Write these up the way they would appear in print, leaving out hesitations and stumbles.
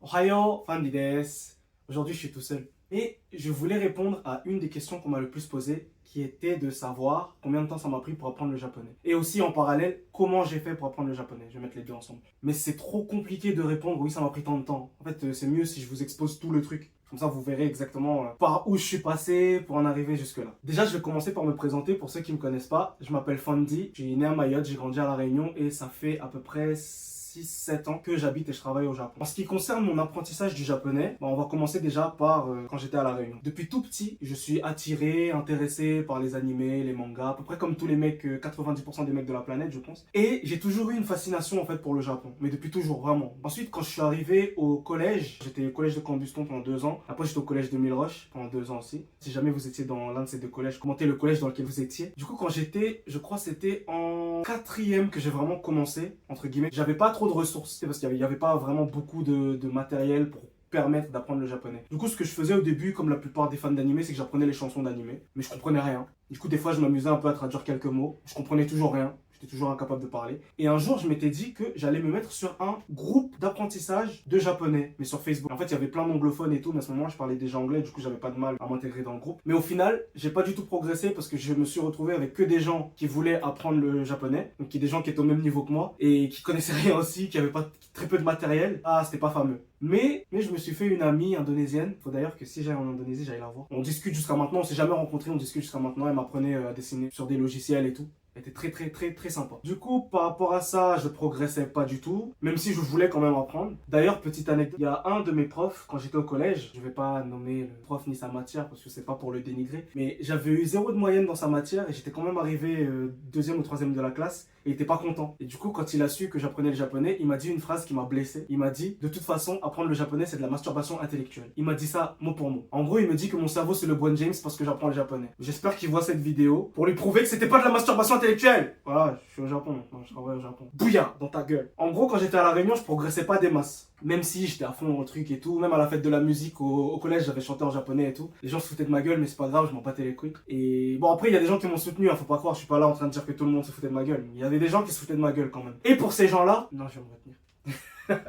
Ohayo, Fandi desu. Aujourd'hui, je suis tout seul. Et je voulais répondre à une des questions qu'on m'a le plus posées, qui était de savoir combien de temps ça m'a pris pour apprendre le japonais. Et aussi, en parallèle, comment j'ai fait pour apprendre le japonais. Je vais mettre les deux ensemble. Mais c'est trop compliqué de répondre, oui, ça m'a pris tant de temps. En fait, c'est mieux si je vous expose tout le truc. Comme ça, vous verrez exactement par où je suis passé pour en arriver jusque-là. Déjà, je vais commencer par me présenter pour ceux qui ne me connaissent pas. Je m'appelle Fandi, je suis né à Mayotte, j'ai grandi à La Réunion et ça fait à peu près 6-7 ans que j'habite et je travaille au Japon. En ce qui concerne mon apprentissage du japonais, on va commencer déjà par quand j'étais à La Réunion. Depuis tout petit, je suis attiré, intéressé par les animés, les mangas, à peu près comme tous les mecs, 90% des mecs de la planète, je pense. Et j'ai toujours eu une fascination en fait pour le Japon, mais depuis toujours, vraiment. Ensuite, quand je suis arrivé au collège, j'étais au collège de Cambuston pendant 2 ans. Après, j'étais au collège de Milleroche pendant 2 ans aussi. Si jamais vous étiez dans l'un de ces deux collèges, commentez le collège dans lequel vous étiez. Du coup, quand j'étais, je crois c'était en 4e que j'ai vraiment commencé, entre guillemets. J'avais pas trop de ressources, parce qu'il y avait pas vraiment beaucoup de matériel pour permettre d'apprendre le japonais. Du coup, ce que je faisais au début, comme la plupart des fans d'anime, c'est que j'apprenais les chansons d'anime, mais je comprenais rien. Du coup, des fois, je m'amusais un peu à traduire quelques mots. Je comprenais toujours rien. J'étais toujours incapable de parler. Et un jour, je m'étais dit que j'allais me mettre sur un groupe d'apprentissage de japonais, mais sur Facebook. En fait, il y avait plein d'anglophones et tout, mais à ce moment, je parlais déjà anglais, du coup, j'avais pas de mal à m'intégrer dans le groupe. Mais au final, j'ai pas du tout progressé parce que je me suis retrouvé avec que des gens qui voulaient apprendre le japonais, donc des gens qui étaient au même niveau que moi et qui connaissaient rien aussi, qui avaient pas très peu de matériel. Ah, c'était pas fameux. Mais je me suis fait une amie indonésienne. Faut d'ailleurs que si j'aille en Indonésie, j'aille la voir. On discute jusqu'à maintenant, on s'est jamais rencontrés, on discute jusqu'à maintenant. Elle m'apprenait à dessiner sur des logiciels et tout. Elle était très sympa. Du coup, par rapport à ça, je progressais pas du tout, même si je voulais quand même apprendre. D'ailleurs, petite anecdote, il y a un de mes profs, quand j'étais au collège, je vais pas nommer le prof ni sa matière parce que c'est pas pour le dénigrer, mais j'avais eu 0 de moyenne dans sa matière et j'étais quand même arrivé 2e ou 3e de la classe et il était pas content. Et du coup, quand il a su que j'apprenais le japonais, il m'a dit une phrase qui m'a blessé. Il m'a dit, de toute façon, apprendre le japonais, c'est de la masturbation intellectuelle. Il m'a dit ça mot pour mot. En gros, il me dit que mon cerveau, c'est le Bon James parce que j'apprends le japonais. J'espère qu'il voit cette vidéo pour lui prouver que c'était pas de la masturbation intellectuelle. Voilà, je suis au Japon maintenant, je travaille au Japon. Bouillard dans ta gueule. En gros, quand j'étais à La Réunion, je progressais pas des masses. Même si j'étais à fond dans le truc et tout, même à la fête de la musique au collège, j'avais chanté en japonais et tout. Les gens se foutaient de ma gueule, mais c'est pas grave, je m'en battais les couilles. Et bon, après, il y a des gens qui m'ont soutenu, hein, faut pas croire, je suis pas là en train de dire que tout le monde se foutait de ma gueule. Il y avait des gens qui se foutaient de ma gueule quand même. Et pour ces gens-là, non, je vais me retenir.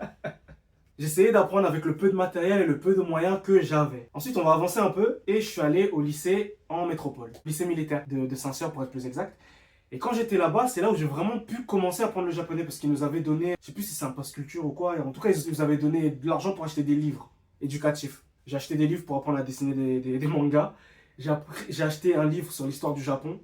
J'essayais d'apprendre avec le peu de matériel et le peu de moyens que j'avais. Ensuite, on va avancer un peu et je suis allé au lycée en métropole. Lycée militaire de Saint-Cyr pour être plus exact. Et quand j'étais là-bas, c'est là où j'ai vraiment pu commencer à apprendre le japonais parce qu'ils nous avaient donné, je sais plus si c'est un passe culture ou quoi, en tout cas ils nous avaient donné de l'argent pour acheter des livres éducatifs. J'ai acheté des livres pour apprendre à dessiner des mangas. J'ai acheté un livre sur l'histoire du Japon.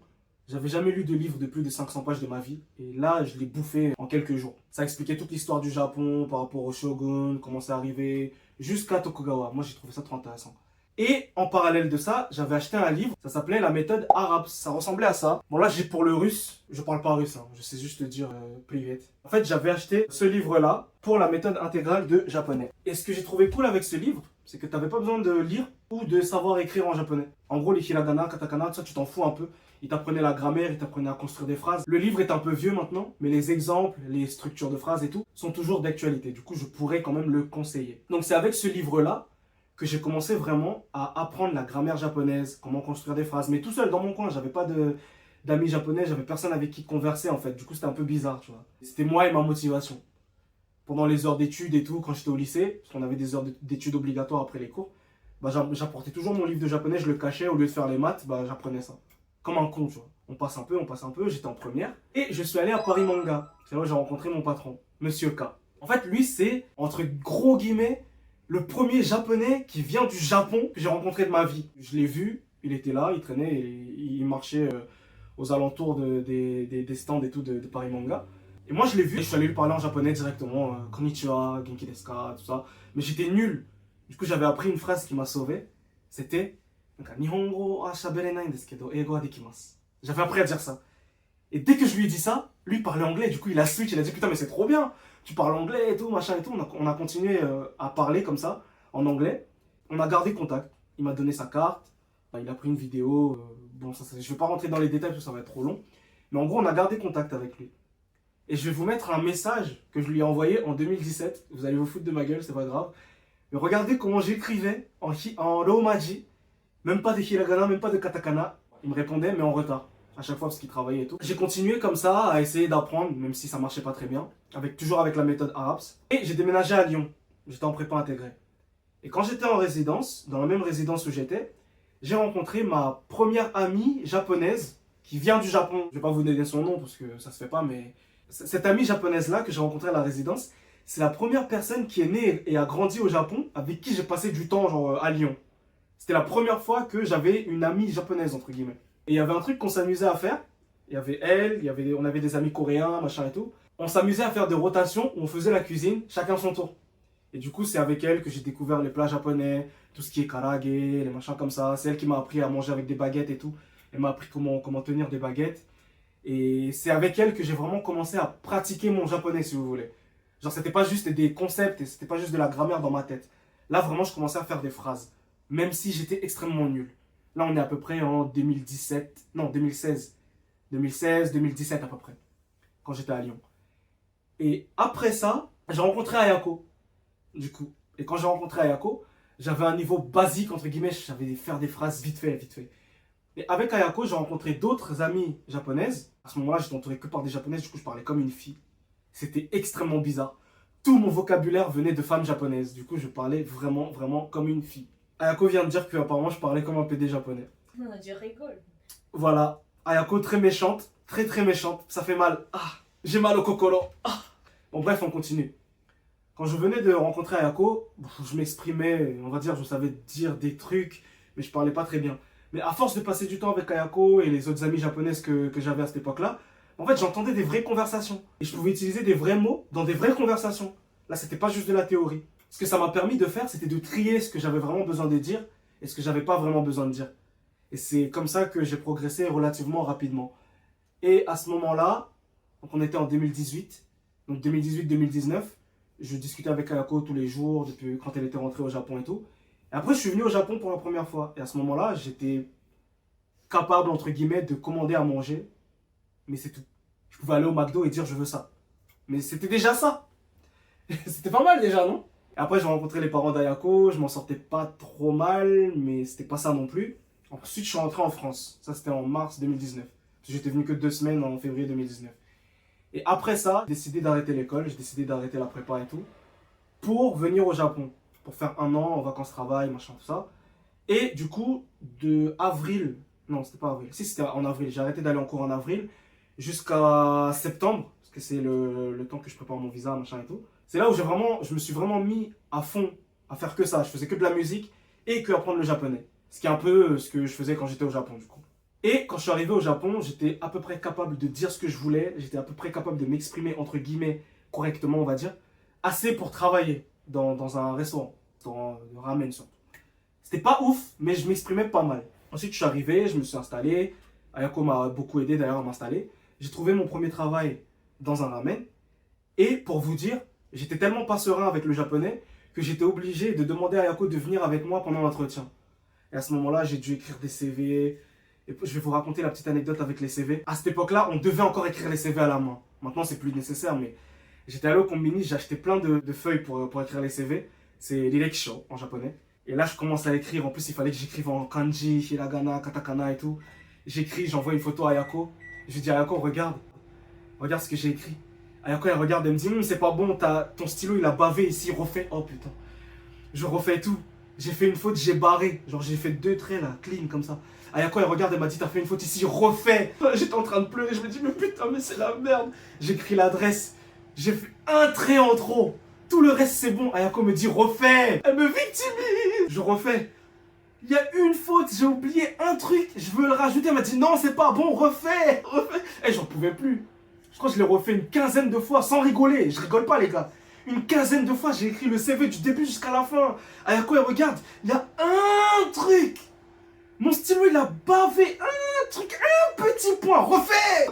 J'avais jamais lu de livre de plus de 500 pages de ma vie. Et là, je l'ai bouffé en quelques jours. Ça expliquait toute l'histoire du Japon par rapport au shogun, comment c'est arrivé, jusqu'à Tokugawa. Moi, j'ai trouvé ça trop intéressant. Et en parallèle de ça, j'avais acheté un livre, ça s'appelait La méthode arabe. Ça ressemblait à ça. Bon là, j'ai pour le russe, je parle pas russe, hein, je sais juste le dire privé. En fait, j'avais acheté ce livre-là pour la méthode intégrale de japonais. Et ce que j'ai trouvé cool avec ce livre, c'est que t'avais pas besoin de lire ou de savoir écrire en japonais. En gros, les hiragana, katakana, ça tu t'en fous un peu. Il t'apprenait la grammaire, il t'apprenait à construire des phrases. Le livre est un peu vieux maintenant, mais les exemples, les structures de phrases et tout sont toujours d'actualité. Du coup, je pourrais quand même le conseiller. Donc c'est avec ce livre-là que j'ai commencé vraiment à apprendre la grammaire japonaise, comment construire des phrases, mais tout seul dans mon coin, j'avais pas d'amis japonais, j'avais personne avec qui converser en fait, du coup c'était un peu bizarre, tu vois. C'était moi et ma motivation. Pendant les heures d'études et tout, quand j'étais au lycée, parce qu'on avait des heures d'études obligatoires après les cours, bah, j'apportais toujours mon livre de japonais, je le cachais, au lieu de faire les maths, bah, j'apprenais ça. Comme un con, tu vois. On passe un peu, j'étais en première, et je suis allé à Paris Manga. C'est là où j'ai rencontré mon patron, Monsieur K. En fait, lui, c'est, entre gros guillemets, le premier japonais qui vient du Japon que j'ai rencontré de ma vie. Je l'ai vu, il était là, il traînait, et il marchait aux alentours des stands et tout de Paris Manga. Et moi je l'ai vu, et je suis allé lui parler en japonais directement, Konnichiwa, Genki desu ka, tout ça. Mais j'étais nul. Du coup j'avais appris une phrase qui m'a sauvé. C'était Nihongo wa shaberenai desu kedo, eigo wa dekimasu. J'avais appris à dire ça. Et dès que je lui ai dit ça, lui parlait anglais, du coup il a switch, il a dit putain mais c'est trop bien, tu parles anglais et tout, machin et tout. On a continué à parler comme ça, en anglais. On a gardé contact, il m'a donné sa carte, il a pris une vidéo, bon ça, je vais pas rentrer dans les détails parce que ça va être trop long. Mais en gros on a gardé contact avec lui. Et je vais vous mettre un message que je lui ai envoyé en 2017, vous allez vous foutre de ma gueule, c'est pas grave. Mais regardez comment j'écrivais en romaji, même pas de hiragana, même pas de katakana. Il me répondait mais en retard. À chaque fois parce qu'il travaillait et tout. J'ai continué comme ça à essayer d'apprendre, même si ça marchait pas très bien, toujours avec la méthode Arabs. Et j'ai déménagé à Lyon. J'étais en prépa intégrée. Et quand j'étais en résidence, dans la même résidence où j'étais, j'ai rencontré ma première amie japonaise qui vient du Japon. Je vais pas vous donner son nom parce que ça se fait pas, mais cette amie japonaise-là que j'ai rencontrée à la résidence, c'est la première personne qui est née et a grandi au Japon avec qui j'ai passé du temps genre, à Lyon. C'était la première fois que j'avais une amie japonaise, entre guillemets. Et il y avait un truc qu'on s'amusait à faire. Il y avait elle, on avait des amis coréens, machin et tout. On s'amusait à faire des rotations où on faisait la cuisine, chacun son tour. Et du coup, c'est avec elle que j'ai découvert les plats japonais, tout ce qui est karage, les machins comme ça. C'est elle qui m'a appris à manger avec des baguettes et tout. Elle m'a appris comment tenir des baguettes. Et c'est avec elle que j'ai vraiment commencé à pratiquer mon japonais, si vous voulez. Genre, c'était pas juste des concepts et c'était pas juste de la grammaire dans ma tête. Là, vraiment, je commençais à faire des phrases. Même si j'étais extrêmement nul. Là, on est à peu près en 2017, non, 2016. 2016, 2017 à peu près. Quand j'étais à Lyon. Et après ça, j'ai rencontré Ayako. Du coup. Et quand j'ai rencontré Ayako, j'avais un niveau basique, entre guillemets, je savais faire des phrases vite fait, vite fait. Et avec Ayako, j'ai rencontré d'autres amies japonaises. À ce moment-là, j'étais entouré que par des japonaises, du coup, je parlais comme une fille. C'était extrêmement bizarre. Tout mon vocabulaire venait de femmes japonaises. Du coup, je parlais vraiment, vraiment comme une fille. Ayako vient de dire que apparemment, je parlais comme un PD japonais. Je rigole. Voilà. Ayako, très méchante. Très, très méchante. Ça fait mal. Ah, j'ai mal au kokoro. Ah. Bon, bref, on continue. Quand je venais de rencontrer Ayako, je m'exprimais, on va dire, je savais dire des trucs, mais je parlais pas très bien. Mais à force de passer du temps avec Ayako et les autres amies japonaises que j'avais à cette époque-là, en fait, j'entendais des vraies conversations. Et je pouvais utiliser des vrais mots dans des vraies conversations. Là, c'était pas juste de la théorie. Ce que ça m'a permis de faire, c'était de trier ce que j'avais vraiment besoin de dire et ce que j'avais pas vraiment besoin de dire. Et c'est comme ça que j'ai progressé relativement rapidement. Et à ce moment-là, donc on était en 2018, donc 2018-2019, je discutais avec Ayako tous les jours, depuis quand elle était rentrée au Japon et tout. Et après, je suis venu au Japon pour la première fois. Et à ce moment-là, j'étais capable, entre guillemets, de commander à manger. Mais c'est tout. Je pouvais aller au McDo et dire je veux ça. Mais c'était déjà ça. C'était pas mal déjà, non? Et après, j'ai rencontré les parents d'Ayako. Je m'en sortais pas trop mal, mais c'était pas ça non plus. Ensuite, je suis rentré en France. Ça, c'était en mars 2019. J'étais venu que 2 semaines en février 2019. Et après ça, j'ai décidé d'arrêter l'école, j'ai décidé d'arrêter la prépa et tout, pour venir au Japon, pour faire 1 an en vacances-travail, machin, tout ça. Et du coup, de avril, non, c'était pas avril, si c'était en avril, j'ai arrêté d'aller en cours en avril, jusqu'à septembre, parce que c'est le temps que je prépare mon visa, machin et tout. C'est là où je me suis vraiment mis à fond à faire que ça. Je faisais que de la musique et que apprendre le japonais. Ce qui est un peu ce que je faisais quand j'étais au Japon, du coup. Et quand je suis arrivé au Japon, j'étais à peu près capable de dire ce que je voulais, j'étais à peu près capable de m'exprimer, entre guillemets, correctement, on va dire, assez pour travailler dans un restaurant, dans le ramen surtout. C'était pas ouf, mais je m'exprimais pas mal. Ensuite, je suis arrivé, je me suis installé, Ayako m'a beaucoup aidé d'ailleurs à m'installer. J'ai trouvé mon premier travail dans un ramen, et pour vous dire, j'étais tellement pas serein avec le japonais que j'étais obligé de demander à Ayako de venir avec moi pendant l'entretien. Et à ce moment-là, j'ai dû écrire des CV. Et je vais vous raconter la petite anecdote avec les CV. À cette époque-là, on devait encore écrire les CV à la main. Maintenant, c'est plus nécessaire, mais j'étais allé au combini, j'ai acheté plein de feuilles pour écrire les CV. C'est l'Ireksho en japonais. Et là, je commence à écrire. En plus, il fallait que j'écrive en kanji, hiragana, katakana et tout. J'écris, j'envoie une photo à Ayako. Je lui dis, Ayako, regarde ce que j'ai écrit. Ayako, elle regarde, elle me dit, c'est pas bon, ton stylo, il a bavé ici, refais. Oh putain. Je refais tout. J'ai fait une faute, j'ai barré. Genre, j'ai fait 2 traits là, clean comme ça. Ayako, elle regarde, elle m'a dit, t'as fait une faute ici, refais. J'étais en train de pleurer, je me dis, mais putain, mais c'est la merde. J'écris l'adresse, j'ai fait 1 trait en trop. Tout le reste, c'est bon. Ayako me dit, refais. Elle me victimise. Je refais. Il y a une faute, j'ai oublié un truc, je veux le rajouter. Elle m'a dit, non, c'est pas bon, refais. Et j'en pouvais plus. Je crois que je l'ai refait une quinzaine de fois sans rigoler. Je rigole pas, les gars. Une quinzaine de fois, j'ai écrit le CV du début jusqu'à la fin. Ayako, elle regarde, il y a un truc. Mon stylo, il a bavé un truc, un petit point. Refais.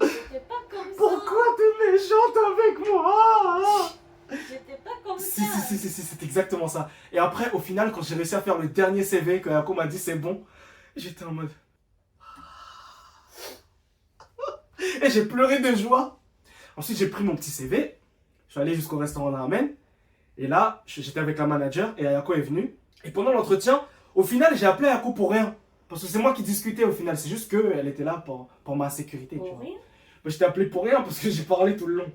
J'étais pas comme ça. Pourquoi t'es méchante avec moi? J'étais pas comme Si, ça. c'est exactement ça. Et après, au final, quand j'ai réussi à faire le dernier CV, que Ayako m'a dit c'est bon, j'étais en mode... Et j'ai pleuré de joie. Ensuite, j'ai pris mon petit CV. Je suis allé jusqu'au restaurant de ramen. Et là, j'étais avec la manager et Ayako est venue. Et pendant l'entretien, au final, j'ai appelé Ayako pour rien. Parce que c'est moi qui discutais au final. C'est juste qu'elle était là pour ma sécurité. Pour rien. Mais je t'ai appelé pour rien parce que j'ai parlé tout le long.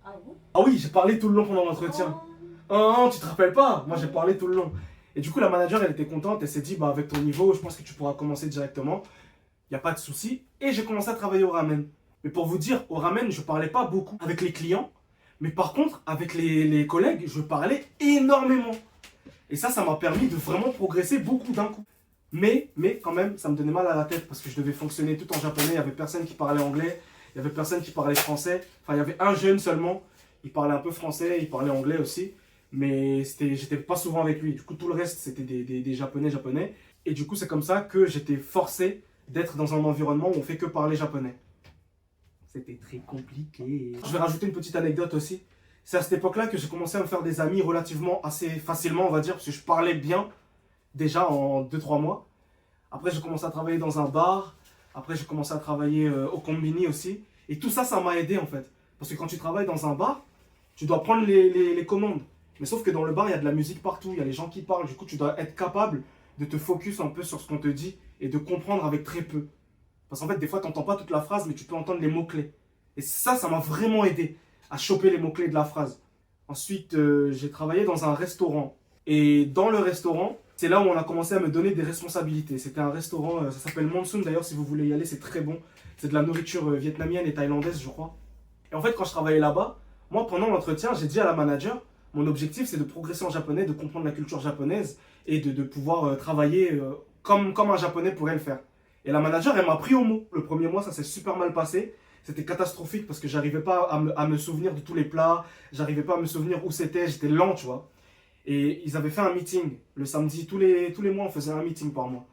Ah bon? Ah oui, j'ai parlé tout le long pendant l'entretien. Oh. Oh, tu te rappelles pas? Moi, j'ai parlé tout le long. Et du coup, la manager, elle était contente. Elle s'est dit, bah, avec ton niveau, je pense que tu pourras commencer directement. Il n'y a pas de souci. Et j'ai commencé à travailler au ramen. Mais pour vous dire, au ramen, je parlais pas beaucoup avec les clients. Mais par contre, avec les collègues, je parlais énormément. Et ça m'a permis de vraiment progresser beaucoup d'un coup. Mais quand même, ça me donnait mal à la tête parce que je devais fonctionner tout en japonais. Il n'y avait personne qui parlait anglais. Il n'y avait personne qui parlait français. Enfin, il y avait un jeune seulement. Il parlait un peu français, il parlait anglais aussi. Mais j'étais pas souvent avec lui. Du coup, tout le reste, c'était des japonais. Et du coup, c'est comme ça que j'étais forcé d'être dans un environnement où on fait que parler japonais. C'était très compliqué. Je vais rajouter une petite anecdote aussi. C'est à cette époque-là que j'ai commencé à me faire des amis relativement assez facilement, on va dire, parce que je parlais bien déjà en 2-3 mois. Après, j'ai commencé à travailler dans un bar. Après, j'ai commencé à travailler au combini aussi. Et tout ça, ça m'a aidé en fait. Parce que quand tu travailles dans un bar, tu dois prendre les commandes. Mais sauf que dans le bar, il y a de la musique partout, il y a les gens qui parlent. Du coup, tu dois être capable de te focus un peu sur ce qu'on te dit et de comprendre avec très peu. Parce qu'en fait, des fois, tu n'entends pas toute la phrase, mais tu peux entendre les mots-clés. Et ça m'a vraiment aidé à choper les mots-clés de la phrase. Ensuite, j'ai travaillé dans un restaurant. Et dans le restaurant, c'est là où on a commencé à me donner des responsabilités. C'était un restaurant, ça s'appelle Monsoon d'ailleurs, si vous voulez y aller, c'est très bon. C'est de la nourriture vietnamienne et thaïlandaise, je crois. Et en fait, quand je travaillais là-bas, moi, pendant l'entretien, j'ai dit à la manager, mon objectif, c'est de progresser en japonais, de comprendre la culture japonaise et de pouvoir travailler comme un japonais pourrait le faire. Et la manager, elle m'a pris au mot. Le premier mois, ça s'est super mal passé. C'était catastrophique parce que j'arrivais pas à me souvenir de tous les plats, j'arrivais pas à me souvenir où c'était, j'étais lent, tu vois. Et ils avaient fait un meeting le samedi, tous les mois, on faisait un meeting par mois.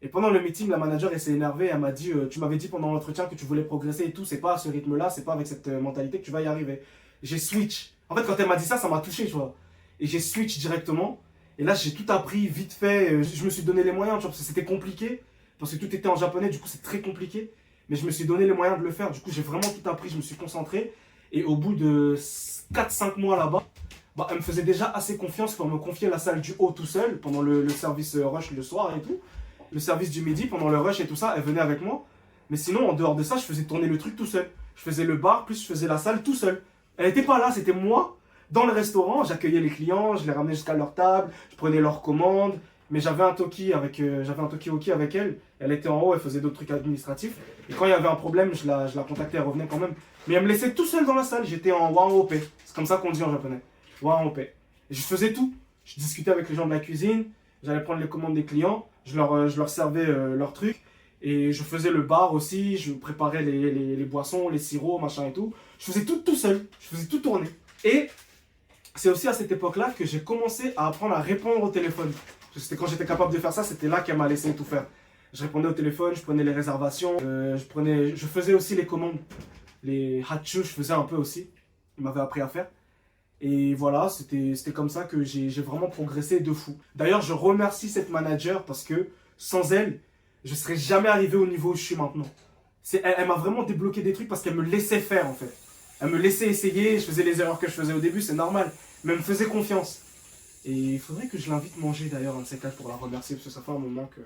Et pendant le meeting, la manager, elle s'est énervée, elle m'a dit tu m'avais dit pendant l'entretien que tu voulais progresser et tout, c'est pas à ce rythme-là, c'est pas avec cette mentalité que tu vas y arriver. J'ai switch. En fait, quand elle m'a dit ça m'a touché, tu vois. Et j'ai switch directement. Et là, j'ai tout appris vite fait. Je me suis donné les moyens, tu vois, parce que c'était compliqué. Parce que tout était en japonais, du coup, c'est très compliqué. Mais je me suis donné les moyens de le faire. Du coup, j'ai vraiment tout appris, je me suis concentré. Et au bout de 4-5 mois là-bas, bah, elle me faisait déjà assez confiance pour me confier la salle du haut tout seul, pendant le service rush le soir et tout. Le service du midi, pendant le rush et tout ça, elle venait avec moi. Mais sinon, en dehors de ça, je faisais tourner le truc tout seul. Je faisais le bar, plus je faisais la salle tout seul. Elle n'était pas là, c'était moi. Dans le restaurant, j'accueillais les clients, je les ramenais jusqu'à leur table, je prenais leurs commandes. Mais j'avais un talkie-walkie avec elle. Elle était en haut, elle faisait d'autres trucs administratifs. Et quand il y avait un problème, je la contactais, elle revenait quand même. Mais elle me laissait tout seul dans la salle, j'étais en Wanhope. C'est comme ça qu'on dit en japonais. Wanhope. Et je faisais tout. Je discutais avec les gens de la cuisine, j'allais prendre les commandes des clients, je leur servais leurs trucs. Et je faisais le bar aussi, je préparais les boissons, les sirops, machin et tout. Je faisais tout seul, je faisais tout tourner. Et c'est aussi à cette époque-là que j'ai commencé à apprendre à répondre au téléphone. C'était quand j'étais capable de faire ça, c'était là qu'elle m'a laissé tout faire. Je répondais au téléphone, je prenais les réservations, je faisais aussi les commandes. Les hachu, je faisais un peu aussi. Il m'avait appris à faire. Et voilà, c'était comme ça que j'ai vraiment progressé de fou. D'ailleurs, je remercie cette manager parce que sans elle, je ne serais jamais arrivé au niveau où je suis maintenant. Elle m'a vraiment débloqué des trucs parce qu'elle me laissait faire en fait. Elle me laissait essayer, je faisais les erreurs que je faisais au début, c'est normal. Mais elle me faisait confiance. Et il faudrait que je l'invite manger d'ailleurs, un de ces quatre, pour la remercier, parce que ça fait un moment que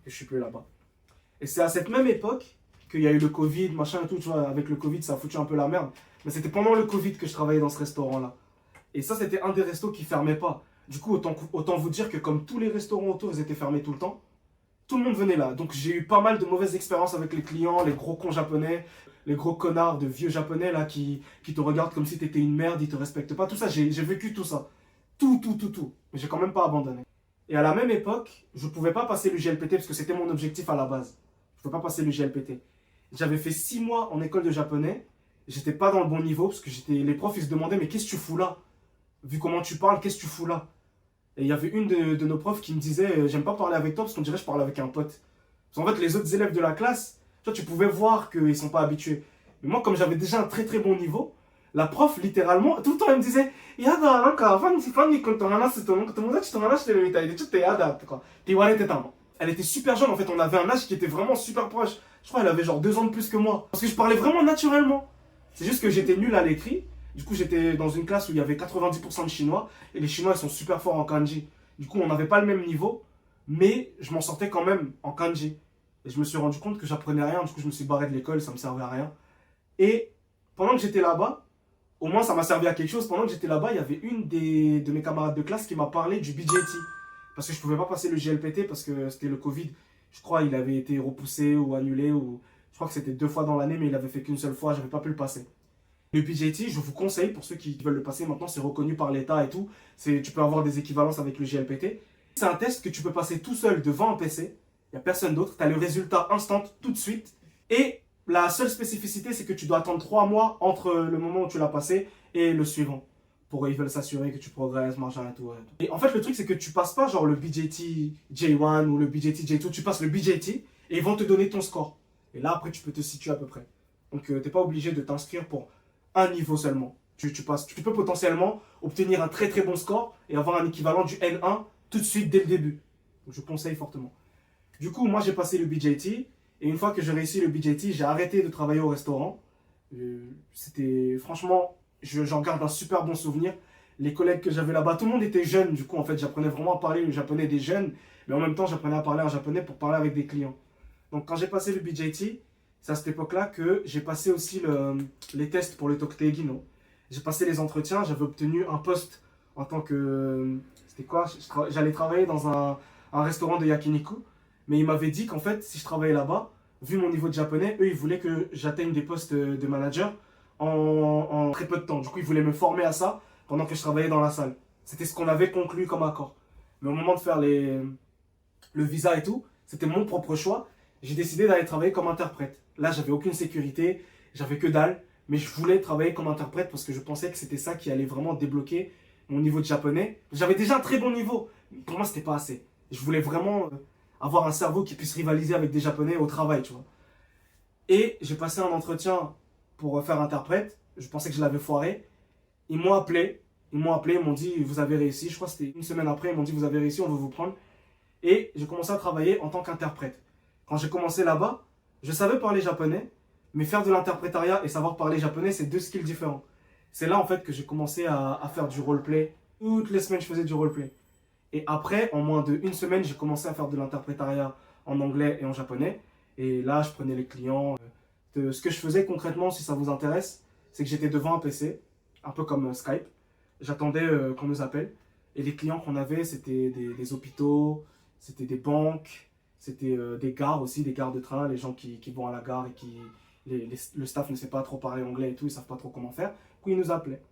je suis plus là-bas. Et c'est à cette même époque qu'il y a eu le Covid, machin et tout, tu vois, avec le Covid, ça a foutu un peu la merde. Mais c'était pendant le Covid que je travaillais dans ce restaurant-là. Et ça, c'était un des restos qui fermait pas. Du coup, autant vous dire que comme tous les restaurants autour, ils étaient fermés tout le temps, tout le monde venait là. Donc j'ai eu pas mal de mauvaises expériences avec les clients, les gros cons japonais, les gros connards de vieux japonais là qui te regardent comme si t'étais une merde, ils te respectent pas. Tout ça, j'ai vécu tout ça. Tout. Mais j'ai quand même pas abandonné. Et à la même époque, je pouvais pas passer le GLPT parce que c'était mon objectif à la base. Je pouvais pas passer le GLPT. J'avais fait 6 mois en école de japonais. J'étais pas dans le bon niveau parce que les profs ils se demandaient mais qu'est-ce que tu fous là? Vu comment tu parles, qu'est-ce que tu fous là? Et il y avait une de nos profs qui me disait j'aime pas parler avec toi parce qu'on dirait que je parle avec un pote. Parce qu'en fait, les autres élèves de la classe, toi, tu pouvais voir qu'ils sont pas habitués. Mais moi, comme j'avais déjà un très très bon niveau, la prof, littéralement, tout le temps, elle me disait Yada, nanka, fan ni kun to hanasu to tomodachi to hanashite mitai de chotto yada, to ka, te iwarete ta no. Elle était super jeune, en fait, on avait un âge qui était vraiment super proche. Je crois qu'elle avait genre 2 ans de plus que moi. Parce que je parlais vraiment naturellement. C'est juste que j'étais nul à l'écrit. Du coup, j'étais dans une classe où il y avait 90% de Chinois. Et les Chinois, ils sont super forts en kanji. Du coup, on n'avait pas le même niveau. Mais je m'en sortais quand même en kanji. Et je me suis rendu compte que j'apprenais rien. Du coup, je me suis barré de l'école, ça me servait à rien. Et pendant que j'étais là-bas, Au moins, ça m'a servi à quelque chose. Pendant que j'étais là-bas, il y avait une de mes camarades de classe qui m'a parlé du BJT. Parce que je pouvais pas passer le GLPT parce que c'était le Covid. Je crois il avait été repoussé ou annulé. Ou... Je crois que c'était 2 fois dans l'année, mais il avait fait qu'une seule fois. J'avais pas pu le passer. Le BJT, je vous conseille, pour ceux qui veulent le passer, maintenant c'est reconnu par l'État et tout. Tu peux avoir des équivalences avec le GLPT. C'est un test que tu peux passer tout seul devant un PC. Il n'y a personne d'autre. Tu as le résultat instant tout de suite. Et la seule spécificité, c'est que tu dois attendre 3 mois entre le moment où tu l'as passé et le suivant. Ils veulent s'assurer que tu progresses, machin et tout. Et en fait, le truc, c'est que tu passes pas genre le BJT J1 ou le BJT J2. Tu passes le BJT et ils vont te donner ton score. Et là, après, tu peux te situer à peu près. Donc, tu n'es pas obligé de t'inscrire pour un niveau seulement. Tu peux potentiellement obtenir un très très bon score et avoir un équivalent du N1 tout de suite dès le début. Donc, je conseille fortement. Du coup, moi, j'ai passé le BJT. Et une fois que j'ai réussi le BJT, j'ai arrêté de travailler au restaurant. C'était franchement, j'en garde un super bon souvenir. Les collègues que j'avais là-bas, tout le monde était jeune. Du coup, en fait, j'apprenais vraiment à parler le japonais des jeunes. Mais en même temps, j'apprenais à parler en japonais pour parler avec des clients. Donc, quand j'ai passé le BJT, c'est à cette époque-là que j'ai passé aussi les tests pour le Tokutei Gino. J'ai passé les entretiens, j'avais obtenu un poste en tant que... C'était quoi? J'allais travailler dans un restaurant de yakiniku. Mais ils m'avaient dit qu'en fait, si je travaillais là-bas, vu mon niveau de japonais, eux, ils voulaient que j'atteigne des postes de manager en très peu de temps. Du coup, ils voulaient me former à ça pendant que je travaillais dans la salle. C'était ce qu'on avait conclu comme accord. Mais au moment de faire le visa et tout, c'était mon propre choix. J'ai décidé d'aller travailler comme interprète. Là, j'avais aucune sécurité, j'avais que dalle, mais je voulais travailler comme interprète parce que je pensais que c'était ça qui allait vraiment débloquer mon niveau de japonais. J'avais déjà un très bon niveau. Pour moi, c'était pas assez. Je voulais vraiment avoir un cerveau qui puisse rivaliser avec des japonais au travail, tu vois. Et j'ai passé un entretien pour faire interprète. Je pensais que je l'avais foiré. Ils m'ont appelé, ils m'ont dit vous avez réussi. Je crois que c'était une semaine après, ils m'ont dit vous avez réussi, on veut vous prendre. Et j'ai commencé à travailler en tant qu'interprète. Quand j'ai commencé là-bas, je savais parler japonais, mais faire de l'interprétariat et savoir parler japonais, c'est 2 skills différents. C'est là en fait que j'ai commencé à faire du roleplay. Toutes les semaines, je faisais du roleplay. Et après, en moins d'1 semaine, j'ai commencé à faire de l'interprétariat en anglais et en japonais. Et là, je prenais les clients. Ce que je faisais concrètement, si ça vous intéresse, c'est que j'étais devant un PC, un peu comme Skype. J'attendais qu'on nous appelle. Et les clients qu'on avait, c'était des hôpitaux, c'était des banques, c'était des gares aussi, des gares de train, les gens qui vont à la gare et le staff ne sait pas trop parler anglais et tout, ils ne savent pas trop comment faire. Du coup, ils nous appelaient.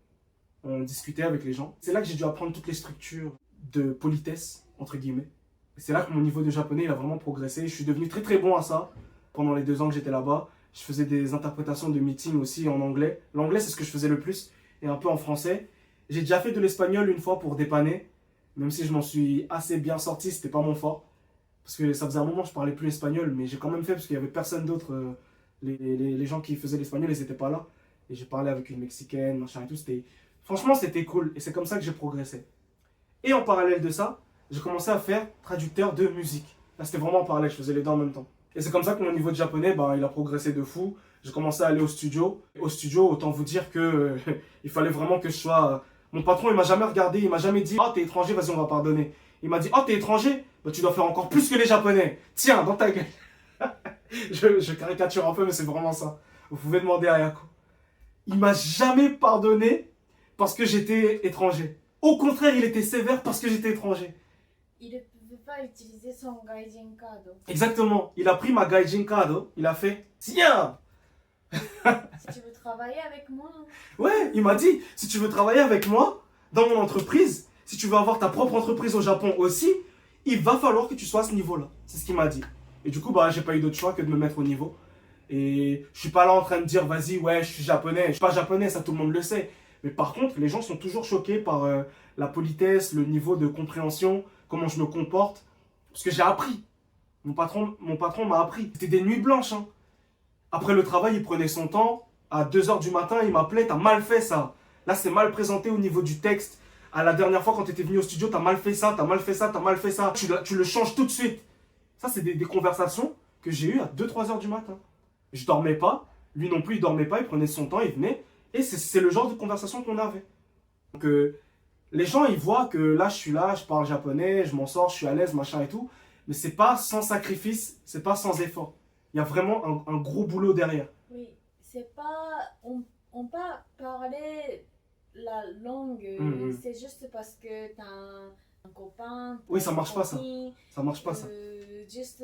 On discutait avec les gens. C'est là que j'ai dû apprendre toutes les structures de politesse, entre guillemets. C'est là que mon niveau de japonais il a vraiment progressé. Je suis devenu très très bon à ça. Pendant les 2 ans que j'étais là-bas, je faisais des interprétations de meetings aussi en anglais. L'anglais, c'est ce que je faisais le plus, et un peu en français. J'ai déjà fait de l'espagnol une fois pour dépanner, même si je m'en suis assez bien sorti, c'était pas mon fort. Parce que ça faisait un moment que je parlais plus espagnol, mais j'ai quand même fait parce qu'il y avait personne d'autre. Les gens qui faisaient l'espagnol, ils n'étaient pas là. Et j'ai parlé avec une Mexicaine, machin et tout. Franchement, c'était cool. Et c'est comme ça que j'ai progressé. Et en parallèle de ça, j'ai commencé à faire traducteur de musique. Là, c'était vraiment en parallèle, je faisais les deux en même temps. Et c'est comme ça que mon niveau de japonais, il a progressé de fou. J'ai commencé à aller au studio. Au studio, autant vous dire que il fallait vraiment que je sois... Mon patron, il m'a jamais regardé, il m'a jamais dit « Oh, t'es étranger, vas-y, on va pardonner. » Il m'a dit « Oh, t'es étranger, tu dois faire encore plus que les japonais. Tiens, dans ta gueule. » je caricature un peu, mais c'est vraiment ça. Vous pouvez demander à Ayako. Il m'a jamais pardonné parce que j'étais étranger. Au contraire, il était sévère parce que j'étais étranger. Il ne pouvait pas utiliser son gaijin card. Exactement. Il a pris ma gaijin card, il a fait « Tiens !» Si tu veux travailler avec moi. Ouais, il m'a dit « Si tu veux travailler avec moi, dans mon entreprise, si tu veux avoir ta propre entreprise au Japon aussi, il va falloir que tu sois à ce niveau-là. » C'est ce qu'il m'a dit. Et du coup, j'ai pas eu d'autre choix que de me mettre au niveau. Et je suis pas là en train de dire « Vas-y, ouais, je suis japonais. » Je suis pas japonais, ça tout le monde le sait. Mais par contre, les gens sont toujours choqués par la politesse, le niveau de compréhension, comment je me comporte. Parce que j'ai appris. Mon patron m'a appris. C'était des nuits blanches. Hein. Après le travail, il prenait son temps. À 2 h du matin, il m'appelait. T'as mal fait ça. Là, c'est mal présenté au niveau du texte. À la dernière fois, quand tu étais venu au studio, t'as mal fait ça, t'as mal fait ça, t'as mal fait ça. Tu le changes tout de suite. Ça, c'est des conversations que j'ai eues à 2-3 h du matin. Je dormais pas. Lui non plus, il dormait pas. Il prenait son temps, il venait. Et c'est le genre de conversation qu'on avait. Donc, les gens, ils voient que là, je parle japonais, je m'en sors, je suis à l'aise, machin et tout. Mais c'est pas sans sacrifice, c'est pas sans effort. Il y a vraiment un gros boulot derrière. Oui, c'est pas... On on peut parler la langue, c'est juste parce que t'as un copain, Oui, ça une marche pas ça. copine, Ça marche pas ça. juste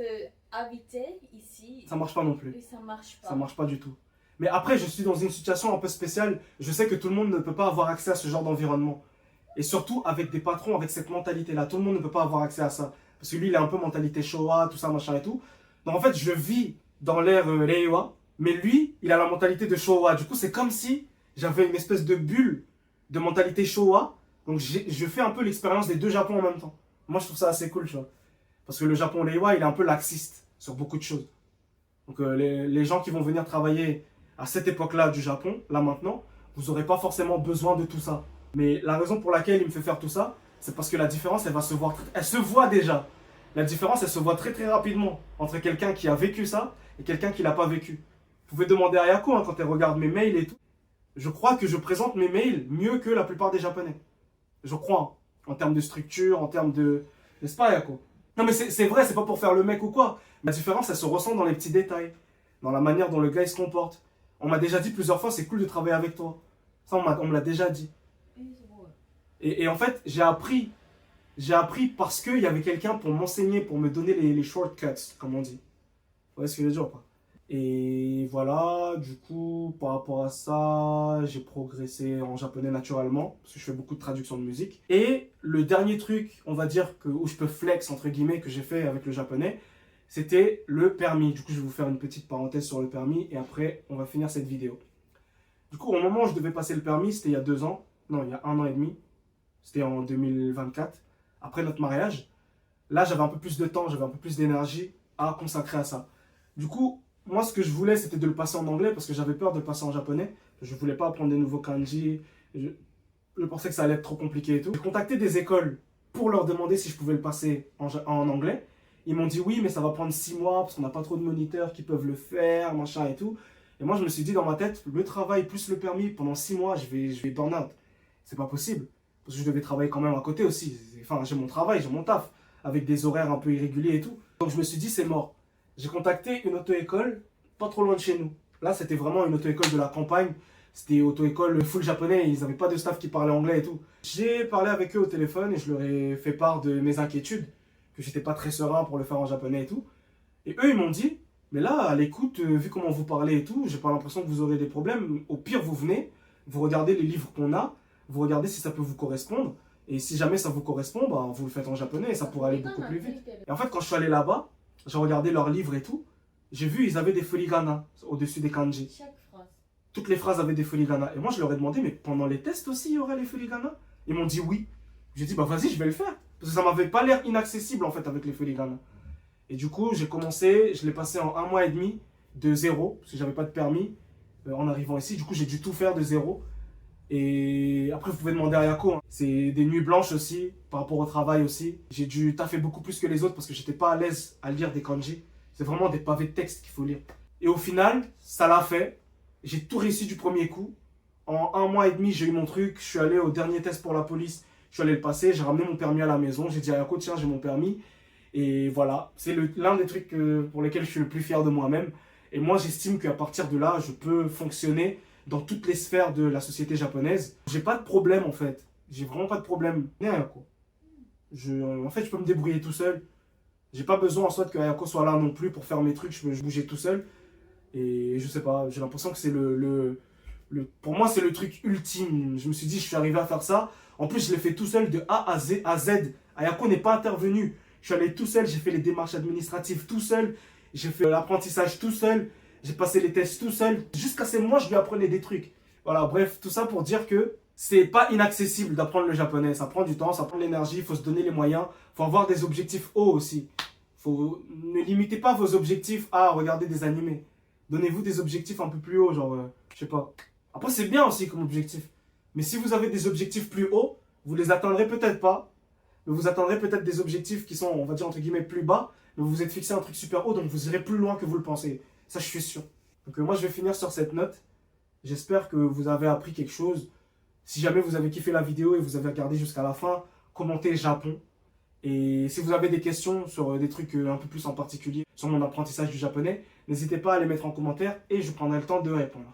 habiter ici. Ça marche pas non plus. Oui, ça marche pas. Ça marche pas du tout. Mais après, je suis dans une situation un peu spéciale. Je sais que tout le monde ne peut pas avoir accès à ce genre d'environnement. Et surtout avec des patrons avec cette mentalité-là. Tout le monde ne peut pas avoir accès à ça. Parce que lui, il a un peu mentalité Showa, tout ça, machin et tout. Donc en fait, je vis dans l'ère Reiwa. Mais lui, il a la mentalité de Showa. Du coup, c'est comme si j'avais une espèce de bulle de mentalité Showa. Donc je fais un peu l'expérience des deux Japons en même temps. Moi, je trouve ça assez cool, tu vois. Parce que le Japon Reiwa, il est un peu laxiste sur beaucoup de choses. Donc les gens qui vont venir travailler à cette époque-là du Japon, là maintenant, vous n'aurez pas forcément besoin de tout ça. Mais la raison pour laquelle il me fait faire tout ça, c'est parce que la différence, elle va se voir. Elle se voit déjà. La différence, elle se voit très très rapidement entre quelqu'un qui a vécu ça et quelqu'un qui l'a pas vécu. Vous pouvez demander à Ayako hein, quand elle regarde mes mails et tout. Je crois que je présente mes mails mieux que la plupart des Japonais. Je crois. Hein, en termes de structure, en termes de... N'est-ce pas, Ayako? Non mais c'est vrai, c'est pas pour faire le mec ou quoi. La différence, elle se ressent dans les petits détails. Dans la manière dont le gars il se comporte. On m'a déjà dit plusieurs fois, c'est cool de travailler avec toi. Ça, on me l'a déjà dit. Et en fait, j'ai appris parce qu'il y avait quelqu'un pour m'enseigner, pour me donner les shortcuts, comme on dit. Vous voyez ce que je veux dire ou pas? Et voilà, du coup, par rapport à ça, j'ai progressé en japonais naturellement, parce que je fais beaucoup de traductions de musique. Et le dernier truc, on va dire, où je peux flex, entre guillemets, que j'ai fait avec le japonais, c'était le permis. Du coup, je vais vous faire une petite parenthèse sur le permis, et après, on va finir cette vidéo. Du coup, au moment où je devais passer le permis, c'était il y a 2 ans, non, il y a 1 an et demi, c'était en 2024, après notre mariage. Là, j'avais un peu plus de temps, j'avais un peu plus d'énergie à consacrer à ça. Du coup, moi, ce que je voulais, c'était de le passer en anglais parce que j'avais peur de le passer en japonais. Je voulais pas apprendre des nouveaux kanji. Je pensais que ça allait être trop compliqué et tout. J'ai contacté des écoles pour leur demander si je pouvais le passer en anglais. Ils m'ont dit oui, mais ça va prendre 6 mois parce qu'on n'a pas trop de moniteurs qui peuvent le faire, machin et tout. Et moi, je me suis dit dans ma tête, le travail plus le permis, pendant 6 mois, je vais burn out. C'est pas possible. Parce que je devais travailler quand même à côté aussi. Enfin, j'ai mon travail, j'ai mon taf, avec des horaires un peu irréguliers et tout. Donc je me suis dit, c'est mort. J'ai contacté une auto-école pas trop loin de chez nous. Là, c'était vraiment une auto-école de la campagne. C'était une auto-école full japonais. Ils n'avaient pas de staff qui parlait anglais et tout. J'ai parlé avec eux au téléphone et je leur ai fait part de mes inquiétudes. Que j'étais pas très serein pour le faire en japonais et tout. Et eux, ils m'ont dit, mais là, à l'écoute, vu comment vous parlez et tout, j'ai pas l'impression que vous aurez des problèmes. Au pire, vous venez, vous regardez les livres qu'on a, vous regardez si ça peut vous correspondre. Et si jamais ça vous correspond, bah, vous le faites en japonais et ça pourrait aller beaucoup plus vite. Et en fait, quand je suis allé là-bas, j'ai regardé leurs livres et tout. J'ai vu, ils avaient des furigana au-dessus des kanji. Chaque phrase. Toutes les phrases avaient des furigana. Et moi, je leur ai demandé, mais pendant les tests aussi, il y aurait les furigana? Ils m'ont dit oui. J'ai dit, bah vas-y, je vais le faire. Parce que ça m'avait pas l'air inaccessible, en fait, avec les furigana. Et du coup, j'ai commencé, je l'ai passé en 1 mois et demi, de zéro, parce que j'avais pas de permis en arrivant ici. Du coup, j'ai dû tout faire de zéro. Et après, vous pouvez demander à Ayako. Hein. C'est des nuits blanches aussi, par rapport au travail aussi. J'ai dû taffer beaucoup plus que les autres parce que j'étais pas à l'aise à lire des kanji. C'est vraiment des pavés de texte qu'il faut lire. Et au final, ça l'a fait. J'ai tout réussi du premier coup. En 1 mois et demi, j'ai eu mon truc. Je suis allé au dernier test pour la police. Je suis allé le passer. J'ai ramené mon permis à la maison. J'ai dit à Ayako, tiens, j'ai mon permis. Et voilà, c'est l'un des trucs pour lesquels je suis le plus fier de moi-même. Et moi, j'estime qu'à partir de là, je peux fonctionner dans toutes les sphères de la société japonaise. J'ai pas de problème en fait. J'ai vraiment pas de problème. Rien quoi. En fait, je peux me débrouiller tout seul. J'ai pas besoin en soit que Ayako soit là non plus pour faire mes trucs. Je peux bouger tout seul. Et je sais pas, j'ai l'impression que c'est pour moi, c'est le truc ultime. Je me suis dit, je suis arrivé à faire ça. En plus, je l'ai fait tout seul de A à Z. Ayako n'est pas intervenu. Je suis allé tout seul, j'ai fait les démarches administratives tout seul. J'ai fait l'apprentissage tout seul. J'ai passé les tests tout seul. Jusqu'à ces mois, je lui apprenais des trucs. Voilà, bref, tout ça pour dire que c'est pas inaccessible d'apprendre le japonais. Ça prend du temps, ça prend de l'énergie, il faut se donner les moyens. Il faut avoir des objectifs hauts aussi. Ne limitez pas vos objectifs à regarder des animés. Donnez-vous des objectifs un peu plus hauts, genre, je sais pas. Après, c'est bien aussi comme objectif. Mais si vous avez des objectifs plus hauts, vous les atteindrez peut-être pas. Mais vous atteindrez peut-être des objectifs qui sont, on va dire, entre guillemets, plus bas. Mais vous vous êtes fixé un truc super haut, donc vous irez plus loin que vous le pensez. Ça, je suis sûr. Donc moi, je vais finir sur cette note. J'espère que vous avez appris quelque chose. Si jamais vous avez kiffé la vidéo et vous avez regardé jusqu'à la fin, commentez Japon. Et si vous avez des questions sur des trucs un peu plus en particulier sur mon apprentissage du japonais, n'hésitez pas à les mettre en commentaire et je prendrai le temps de répondre.